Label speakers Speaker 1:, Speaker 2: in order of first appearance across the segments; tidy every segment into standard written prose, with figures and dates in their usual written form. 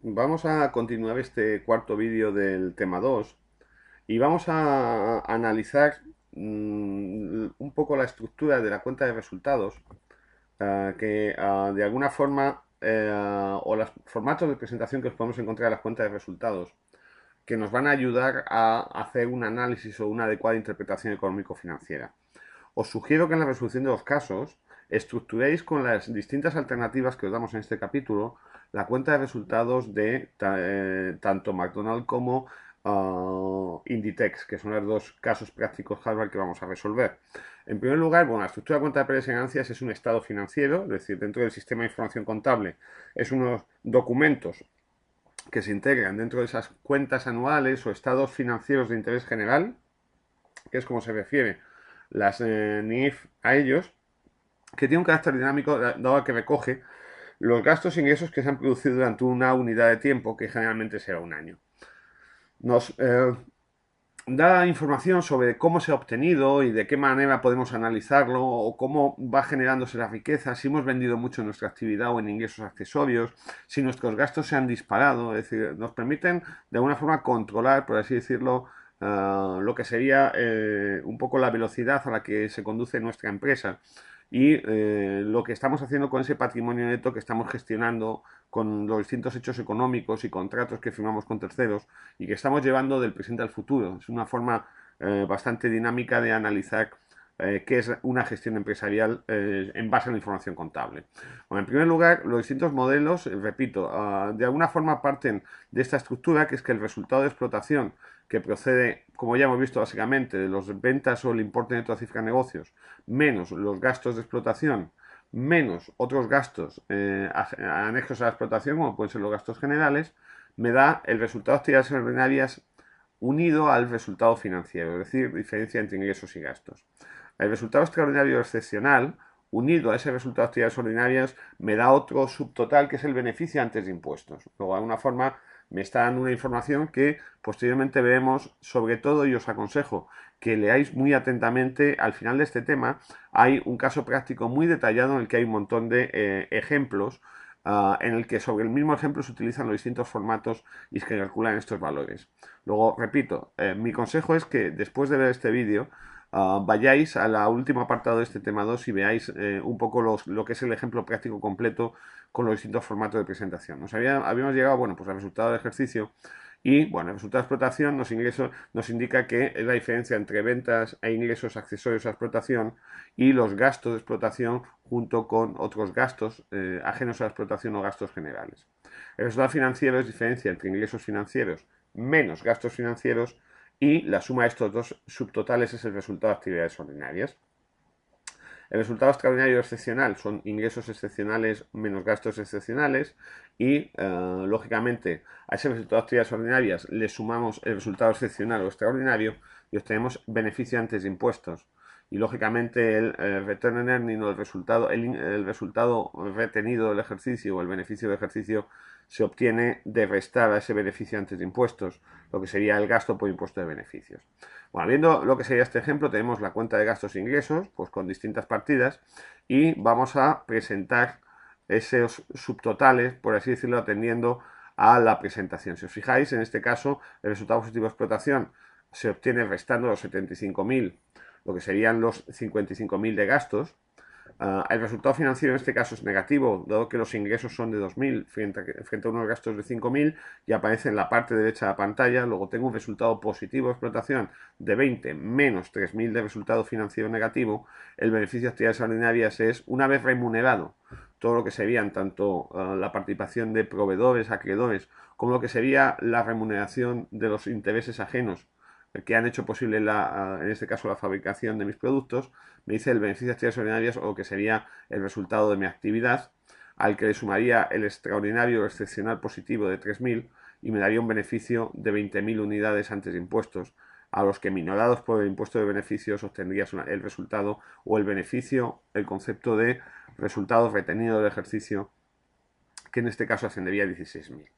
Speaker 1: Vamos a continuar este cuarto vídeo del tema 2 y vamos a analizar un poco la estructura de la cuenta de resultados que de alguna forma o los formatos de presentación que os podemos encontrar en las cuentas de resultados que nos van a ayudar a hacer un análisis o una adecuada interpretación económico-financiera. Os sugiero que en la resolución de los casos estructuréis con las distintas alternativas que os damos en este capítulo la cuenta de resultados de tanto McDonald's como Inditex, que son los dos casos prácticos Harvard que vamos a resolver. En primer lugar, bueno, la estructura de cuenta de pérdidas y ganancias es un estado financiero, es decir, dentro del sistema de información contable es unos documentos que se integran dentro de esas cuentas anuales o estados financieros de interés general, que es como se refiere las NIF a ellos, que tiene un carácter dinámico dado que recoge los gastos e ingresos que se han producido durante una unidad de tiempo, que generalmente será un año. Nos da información sobre cómo se ha obtenido y de qué manera podemos analizarlo o cómo va generándose la riqueza, si hemos vendido mucho en nuestra actividad o en ingresos accesorios, si nuestros gastos se han disparado, es decir, nos permiten de alguna forma controlar, por así decirlo, lo que sería un poco la velocidad a la que se conduce nuestra empresa y lo que estamos haciendo con ese patrimonio neto que estamos gestionando con los distintos hechos económicos y contratos que firmamos con terceros y que estamos llevando del presente al futuro. Es una forma bastante dinámica de analizar qué es una gestión empresarial en base a la información contable. Bueno, en primer lugar, los distintos modelos, repito, de alguna forma parten de esta estructura, que es que el resultado de explotación que procede, como ya hemos visto básicamente, de las ventas o el importe neto de cifra de negocios, menos los gastos de explotación, menos otros gastos anexos a la explotación, como pueden ser los gastos generales, me da el resultado de actividades ordinarias unido al resultado financiero, es decir, diferencia entre ingresos y gastos. El resultado extraordinario excepcional, unido a ese resultado de actividades ordinarias, me da otro subtotal que es el beneficio antes de impuestos. Luego, de alguna forma, me está dando una información que posteriormente veremos, sobre todo, y os aconsejo que leáis muy atentamente. Al final de este tema hay un caso práctico muy detallado en el que hay un montón de ejemplos en el que sobre el mismo ejemplo se utilizan los distintos formatos y se calculan estos valores. Luego, repito, mi consejo es que después de ver este vídeo vayáis a la última apartado de este tema 2 y veáis un poco lo que es el ejemplo práctico completo con los distintos formatos de presentación. Habíamos llegado, bueno, pues al resultado del ejercicio y, bueno, el resultado de explotación nos indica que es la diferencia entre ventas e ingresos accesorios a explotación y los gastos de explotación junto con otros gastos ajenos a la explotación o gastos generales. El resultado financiero es diferencia entre ingresos financieros menos gastos financieros y la suma de estos dos subtotales es el resultado de actividades ordinarias. El resultado extraordinario excepcional son ingresos excepcionales menos gastos excepcionales y, lógicamente, a ese resultado de actividades ordinarias le sumamos el resultado excepcional o extraordinario y obtenemos beneficio antes de impuestos. Y, lógicamente, el return on earning o el resultado retenido del ejercicio o el beneficio del ejercicio se obtiene de restar a ese beneficio antes de impuestos, lo que sería el gasto por impuesto de beneficios. Bueno, viendo lo que sería este ejemplo, tenemos la cuenta de gastos e ingresos, pues con distintas partidas, y vamos a presentar esos subtotales, por así decirlo, atendiendo a la presentación. Si os fijáis, en este caso, el resultado positivo de explotación se obtiene restando los 75.000, lo que serían los 55.000 de gastos. El resultado financiero en este caso es negativo, dado que los ingresos son de 2.000 frente a unos gastos de 5.000 y aparece en la parte derecha de la pantalla. Luego tengo un resultado positivo de explotación de 20 menos 3.000 de resultado financiero negativo. El beneficio de actividades ordinarias es, una vez remunerado, todo lo que serían tanto la participación de proveedores, acreedores, como lo que sería la remuneración de los intereses ajenos que han hecho posible, en este caso, la fabricación de mis productos, me dice el beneficio de actividades ordinarias o lo que sería el resultado de mi actividad, al que le sumaría el extraordinario o excepcional positivo de 3.000 y me daría un beneficio de 20.000 unidades antes de impuestos, a los que minorados por el impuesto de beneficios obtendrías el resultado o el beneficio, el concepto de resultado retenido del ejercicio, que en este caso ascendería a 16.000.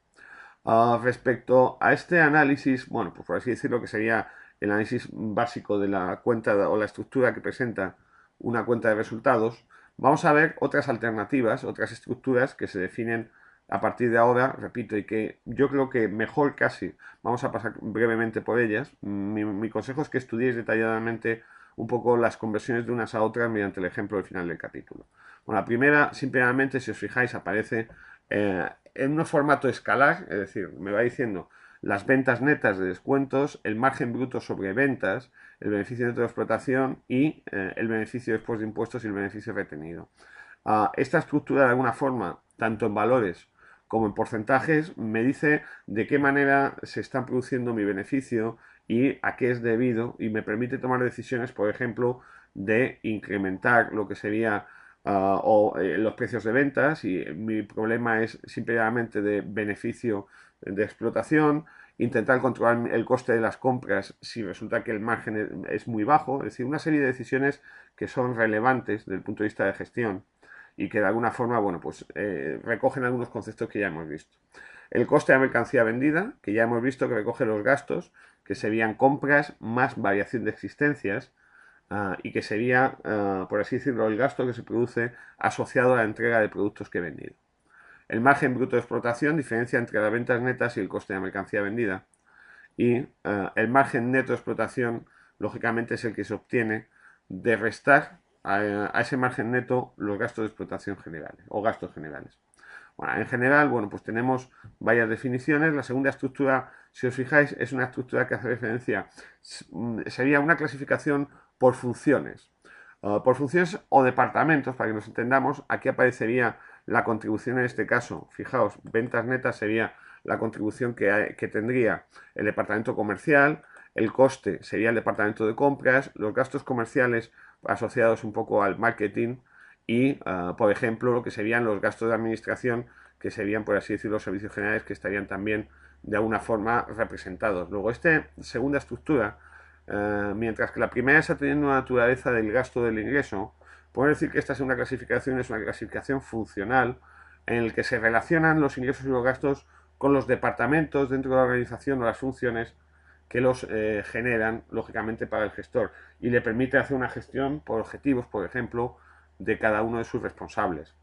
Speaker 1: Respecto a este análisis, bueno, pues por así decirlo, que sería el análisis básico de la cuenta o la estructura que presenta una cuenta de resultados, vamos a ver otras alternativas, otras estructuras que se definen a partir de ahora, repito, y que yo creo que mejor casi, vamos a pasar brevemente por ellas. Mi consejo es que estudiéis detalladamente un poco las conversiones de unas a otras mediante el ejemplo del final del capítulo. Bueno, la primera, simplemente, si os fijáis, aparece en un formato escalar, es decir, me va diciendo las ventas netas de descuentos, el margen bruto sobre ventas, el beneficio neto de explotación y el beneficio después de impuestos y el beneficio retenido. Esta estructura, de alguna forma, tanto en valores como en porcentajes, me dice de qué manera se está produciendo mi beneficio y a qué es debido, y me permite tomar decisiones, por ejemplo, de incrementar lo que sería los precios de ventas, y mi problema es simplemente de beneficio de explotación, intentar controlar el coste de las compras si resulta que el margen es muy bajo, es decir, una serie de decisiones que son relevantes desde el punto de vista de gestión y que de alguna forma, bueno, pues recogen algunos conceptos que ya hemos visto. El coste de mercancía vendida, que ya hemos visto que recoge los gastos, que serían compras más variación de existencias, y que sería, por así decirlo, el gasto que se produce asociado a la entrega de productos que he vendido. El margen bruto de explotación, diferencia entre las ventas netas y el coste de la mercancía vendida. Y el margen neto de explotación, lógicamente, es el que se obtiene de restar a ese margen neto los gastos de explotación generales o gastos generales. Bueno, en general, bueno, pues tenemos varias definiciones. La segunda estructura, si os fijáis, es una estructura que hace referencia, sería una clasificación por funciones. Por funciones o departamentos, para que nos entendamos, aquí aparecería la contribución en este caso. Fijaos, ventas netas sería la contribución que tendría el departamento comercial, el coste sería el departamento de compras, los gastos comerciales asociados un poco al marketing y, por ejemplo, lo que serían los gastos de administración, que serían, por así decirlo, los servicios generales, que estarían también de alguna forma representados. Luego, esta segunda estructura, mientras que la primera está teniendo una naturaleza del gasto del ingreso, podemos decir que esta segunda clasificación es una clasificación funcional en la que se relacionan los ingresos y los gastos con los departamentos dentro de la organización o las funciones que los generan, lógicamente, para el gestor y le permite hacer una gestión por objetivos, por ejemplo, de cada uno de sus responsables.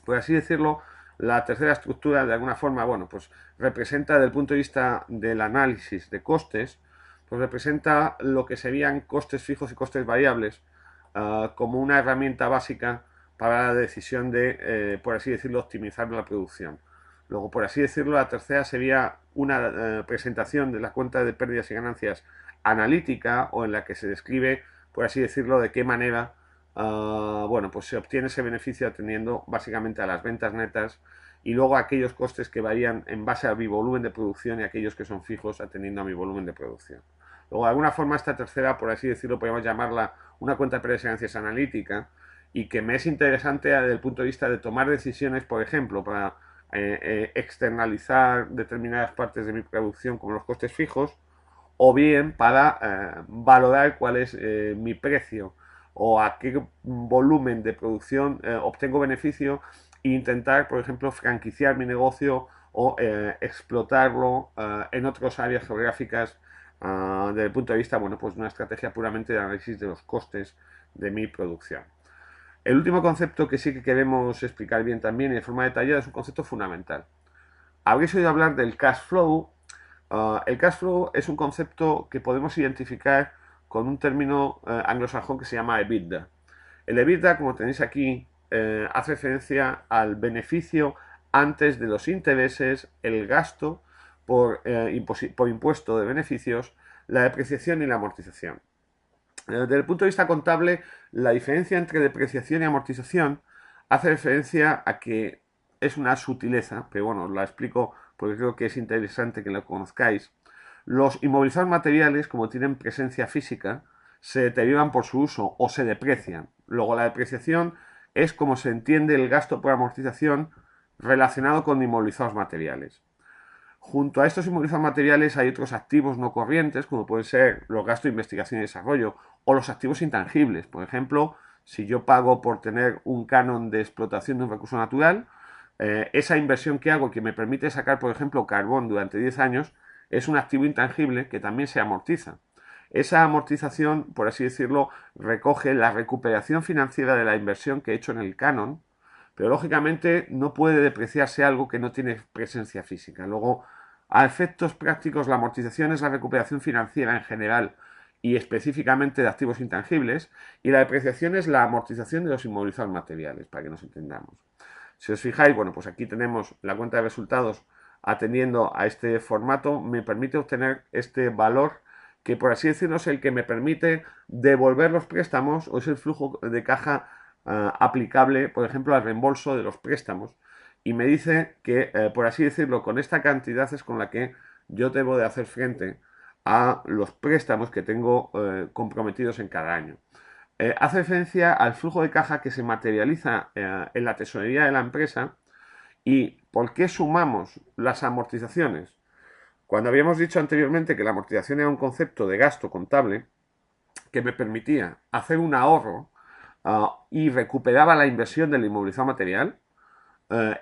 Speaker 1: Por así decirlo, la tercera estructura, de alguna forma, bueno, pues representa desde el punto de vista del análisis de costes, pues representa lo que serían costes fijos y costes variables como una herramienta básica para la decisión de, por así decirlo, optimizar la producción. Luego, por así decirlo, la tercera sería una presentación de la cuenta de pérdidas y ganancias analítica, o en la que se describe, por así decirlo, de qué manera bueno, pues se obtiene ese beneficio atendiendo básicamente a las ventas netas y luego a aquellos costes que varían en base a mi volumen de producción y aquellos que son fijos atendiendo a mi volumen de producción. Luego, de alguna forma, esta tercera, por así decirlo, podemos llamarla una cuenta de pérdidas y ganancias analítica, y que me es interesante desde el punto de vista de tomar decisiones, por ejemplo, para externalizar determinadas partes de mi producción como los costes fijos, o bien para valorar cuál es mi precio o a qué volumen de producción obtengo beneficio e intentar, por ejemplo, franquiciar mi negocio o explotarlo en otras áreas geográficas desde el punto de vista, bueno, pues de una estrategia puramente de análisis de los costes de mi producción. El último concepto que sí que queremos explicar bien también y de forma detallada es un concepto fundamental. Habréis oído hablar del cash flow. El cash flow es un concepto que podemos identificar con un término anglosajón que se llama EBITDA. El EBITDA, como tenéis aquí, hace referencia al beneficio antes de los intereses, el gasto por impuesto de beneficios, la depreciación y la amortización. Desde el punto de vista contable, la diferencia entre depreciación y amortización hace referencia a que es una sutileza, pero bueno, os la explico porque creo que es interesante que la conozcáis. Los inmovilizados materiales, como tienen presencia física, se deterioran por su uso o se deprecian. Luego, la depreciación es como se entiende el gasto por amortización relacionado con inmovilizados materiales. Junto a estos inmovilizados materiales hay otros activos no corrientes, como pueden ser los gastos de investigación y desarrollo, o los activos intangibles. Por ejemplo, si yo pago por tener un canon de explotación de un recurso natural, esa inversión que hago que me permite sacar, por ejemplo, carbón durante 10 años, es un activo intangible que también se amortiza. Esa amortización, por así decirlo, recoge la recuperación financiera de la inversión que he hecho en el canon, pero lógicamente no puede depreciarse algo que no tiene presencia física. Luego, a efectos prácticos, la amortización es la recuperación financiera en general y específicamente de activos intangibles, y la depreciación es la amortización de los inmovilizados materiales, para que nos entendamos. Si os fijáis, bueno, pues aquí tenemos la cuenta de resultados atendiendo a este formato, me permite obtener este valor que, por así decirlo, es el que me permite devolver los préstamos, o es el flujo de caja aplicable, por ejemplo, al reembolso de los préstamos, y me dice que, por así decirlo, con esta cantidad es con la que yo debo de hacer frente a los préstamos que tengo comprometidos en cada año. Hace referencia al flujo de caja que se materializa en la tesorería de la empresa. ¿Y por qué sumamos las amortizaciones? Cuando habíamos dicho anteriormente que la amortización era un concepto de gasto contable que me permitía hacer un ahorro y recuperaba la inversión del inmovilizado material,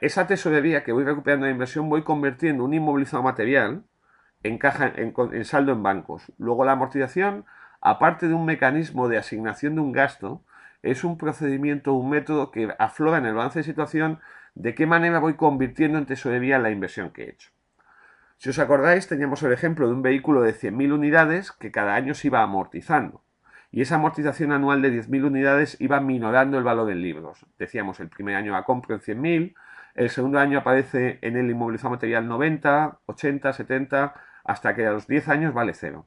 Speaker 1: esa tesorería que voy recuperando la inversión voy convirtiendo un inmovilizado material en caja, en saldo en bancos. Luego la amortización, aparte de un mecanismo de asignación de un gasto, es un procedimiento, un método que aflora en el balance de situación de qué manera voy convirtiendo en tesorería la inversión que he hecho. Si os acordáis, teníamos el ejemplo de un vehículo de 100.000 unidades que cada año se iba amortizando. Y esa amortización anual de 10.000 unidades iba minorando el valor en libros. Decíamos, el primer año la compro en 100.000, el segundo año aparece en el inmovilizado material 90, 80, 70, hasta que a los 10 años vale cero.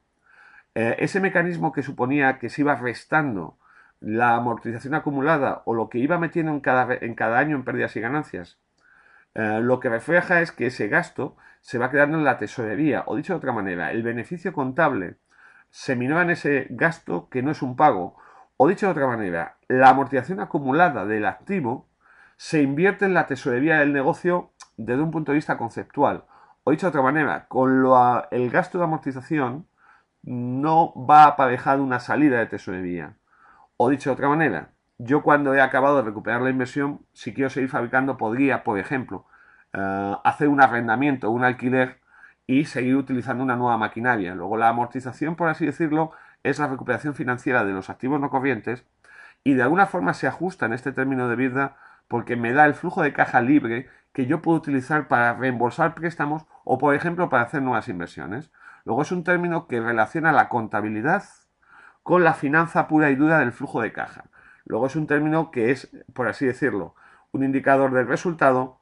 Speaker 1: Ese mecanismo que suponía que se iba restando la amortización acumulada o lo que iba metiendo en cada año en pérdidas y ganancias, lo que refleja es que ese gasto se va quedando en la tesorería, o dicho de otra manera, el beneficio contable se minora en ese gasto que no es un pago, o dicho de otra manera, la amortización acumulada del activo se invierte en la tesorería del negocio desde un punto de vista conceptual, o dicho de otra manera, el gasto de amortización no va aparejado una salida de tesorería. O dicho de otra manera, yo cuando he acabado de recuperar la inversión, si quiero seguir fabricando, podría, por ejemplo, hacer un arrendamiento, un alquiler y seguir utilizando una nueva maquinaria. Luego la amortización, por así decirlo, es la recuperación financiera de los activos no corrientes y de alguna forma se ajusta en este término de vida porque me da el flujo de caja libre que yo puedo utilizar para reembolsar préstamos o, por ejemplo, para hacer nuevas inversiones. Luego es un término que relaciona la contabilidad con la finanza pura y dura del flujo de caja. Luego es un término que es, por así decirlo, un indicador del resultado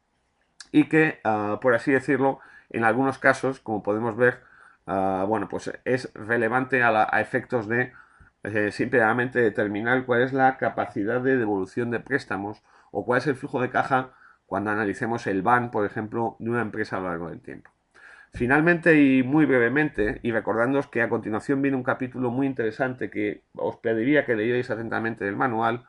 Speaker 1: y que, por así decirlo, en algunos casos, como podemos ver, bueno, pues es relevante a efectos de simplemente determinar cuál es la capacidad de devolución de préstamos o cuál es el flujo de caja cuando analicemos el BAN, por ejemplo, de una empresa a lo largo del tiempo. Finalmente y muy brevemente, y recordándoos que a continuación viene un capítulo muy interesante que os pediría que leyerais atentamente del manual,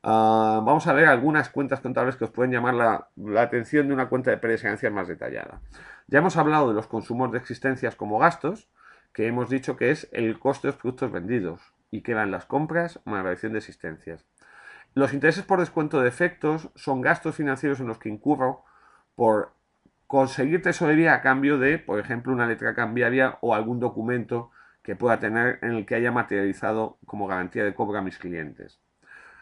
Speaker 1: vamos a ver algunas cuentas contables que os pueden llamar la atención de una cuenta de pérdidas y ganancias más detallada. Ya hemos hablado de los consumos de existencias como gastos, que hemos dicho que es el coste de los productos vendidos y que van las compras más la variación de existencias. Los intereses por descuento de efectos son gastos financieros en los que incurro por conseguir tesorería a cambio de, por ejemplo, una letra cambiaria o algún documento que pueda tener en el que haya materializado como garantía de cobro a mis clientes.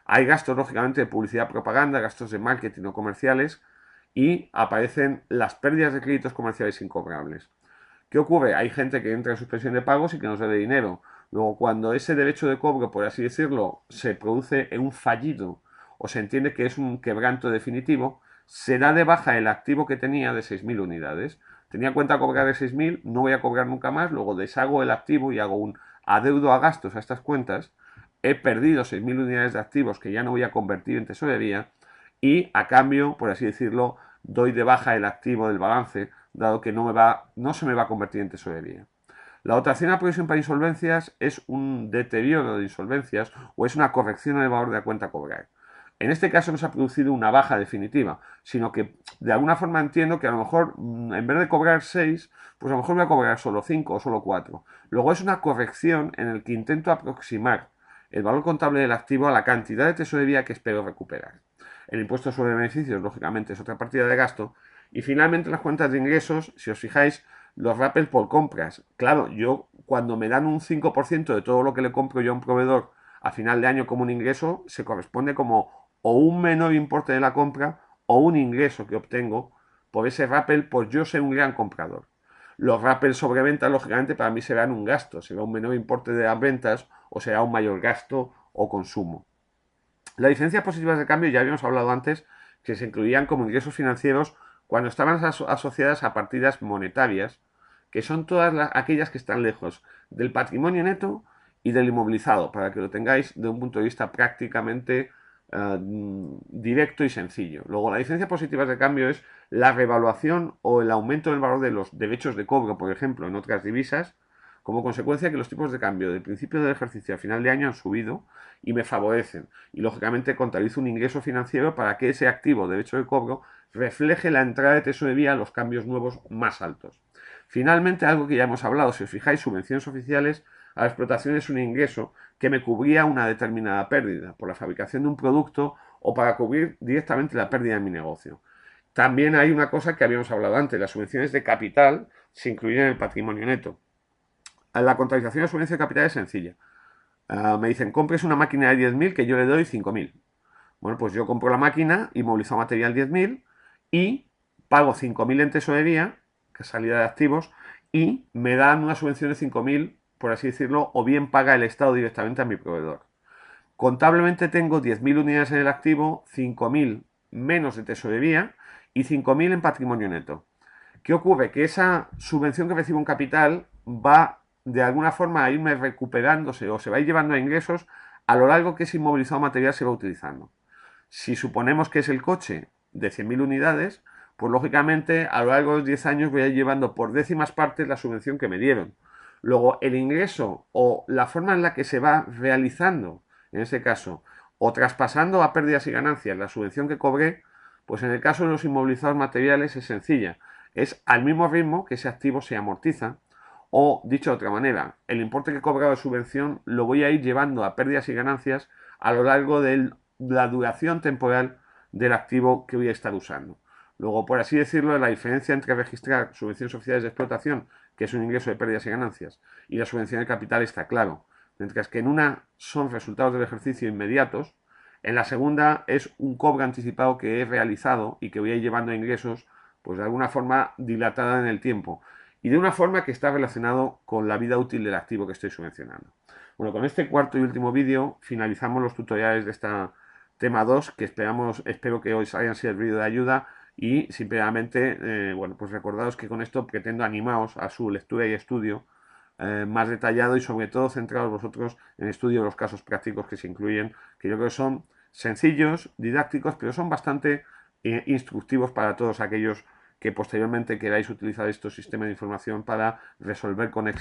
Speaker 1: Hay gastos, lógicamente, de publicidad, propaganda, gastos de marketing o comerciales y aparecen las pérdidas de créditos comerciales incobrables. ¿Qué ocurre? Hay gente que entra en suspensión de pagos y que nos debe dinero. Luego, cuando ese derecho de cobro, por así decirlo, se produce en un fallido o se entiende que es un quebranto definitivo, se da de baja el activo que tenía de 6.000 unidades. Tenía cuenta cobrar de 6.000, no voy a cobrar nunca más, luego deshago el activo y hago un adeudo a gastos a estas cuentas. He perdido 6.000 unidades de activos que ya no voy a convertir en tesorería y a cambio, por así decirlo, doy de baja el activo del balance, dado que no se me va a convertir en tesorería. La dotación a provisión para insolvencias es un deterioro de insolvencias o es una corrección en el valor de la cuenta a cobrar. En este caso no se ha producido una baja definitiva, sino que de alguna forma entiendo que a lo mejor en vez de cobrar 6, pues a lo mejor voy a cobrar solo 5 o solo 4. Luego es una corrección en el que intento aproximar el valor contable del activo a la cantidad de tesorería que espero recuperar. El impuesto sobre beneficios, lógicamente, es otra partida de gasto. Y finalmente las cuentas de ingresos, si os fijáis, los rappels por compras. Claro, yo cuando me dan un 5% de todo lo que le compro yo a un proveedor a final de año como un ingreso, se corresponde como o un menor importe de la compra o un ingreso que obtengo por ese rappel por yo ser un gran comprador. Los rappels sobre ventas, lógicamente, para mí serán un gasto, será un menor importe de las ventas o será un mayor gasto o consumo. Las diferencias positivas de cambio ya habíamos hablado antes que se incluían como ingresos financieros cuando estaban asociadas a partidas monetarias, que son todas aquellas que están lejos del patrimonio neto y del inmovilizado, para que lo tengáis de un punto de vista prácticamente directo y sencillo. Luego, la diferencia positiva de cambio es la revaluación o el aumento del valor de los derechos de cobro, por ejemplo, en otras divisas, como consecuencia que los tipos de cambio del principio del ejercicio a final de año han subido y me favorecen. Y lógicamente contabilizo un ingreso financiero para que ese activo derecho de cobro refleje la entrada de tesorería a los cambios nuevos más altos. Finalmente, algo que ya hemos hablado, si os fijáis, subvenciones oficiales a la explotación es un ingreso que me cubría una determinada pérdida por la fabricación de un producto o para cubrir directamente la pérdida de mi negocio. También hay una cosa que habíamos hablado antes, las subvenciones de capital se incluyen en el patrimonio neto. La contabilización de subvención de capital es sencilla. Me dicen, compres una máquina de 10.000 que yo le doy 5.000. Bueno, pues yo compro la máquina, inmovilizado material 10.000 y pago 5.000 en tesorería, que es salida de activos, y me dan una subvención de 5.000, por así decirlo, o bien paga el Estado directamente a mi proveedor. Contablemente tengo 10.000 unidades en el activo, 5.000 menos de tesorería y 5.000 en patrimonio neto. ¿Qué ocurre? Que esa subvención que recibo en capital va de alguna forma a irme recuperándose o se va a ir llevando a ingresos a lo largo que ese inmovilizado material se va utilizando. Si suponemos que es el coche de 100.000 unidades, pues lógicamente a lo largo de los 10 años voy a ir llevando por décimas partes la subvención que me dieron. Luego, el ingreso o la forma en la que se va realizando, en ese caso, o traspasando a pérdidas y ganancias la subvención que cobré, pues en el caso de los inmovilizados materiales es sencilla. Es al mismo ritmo que ese activo se amortiza, o dicho de otra manera, el importe que he cobrado de subvención lo voy a ir llevando a pérdidas y ganancias a lo largo de la duración temporal del activo que voy a estar usando. Luego, por así decirlo, la diferencia entre registrar subvenciones oficiales de explotación, que es un ingreso de pérdidas y ganancias, y la subvención de capital está claro. Mientras que en una son resultados del ejercicio inmediatos, en la segunda es un cobro anticipado que he realizado y que voy a ir llevando a ingresos, pues de alguna forma dilatada en el tiempo y de una forma que está relacionado con la vida útil del activo que estoy subvencionando. Bueno, con este cuarto y último vídeo finalizamos los tutoriales de este tema 2 que espero que os hayan servido de ayuda y simplemente, bueno, pues recordaros que con esto pretendo animaros a su lectura y estudio más detallado y sobre todo centrados vosotros en estudio de los casos prácticos que se incluyen, que yo creo que son sencillos, didácticos, pero son bastante instructivos para todos aquellos que posteriormente queráis utilizar estos sistemas de información para resolver con éxito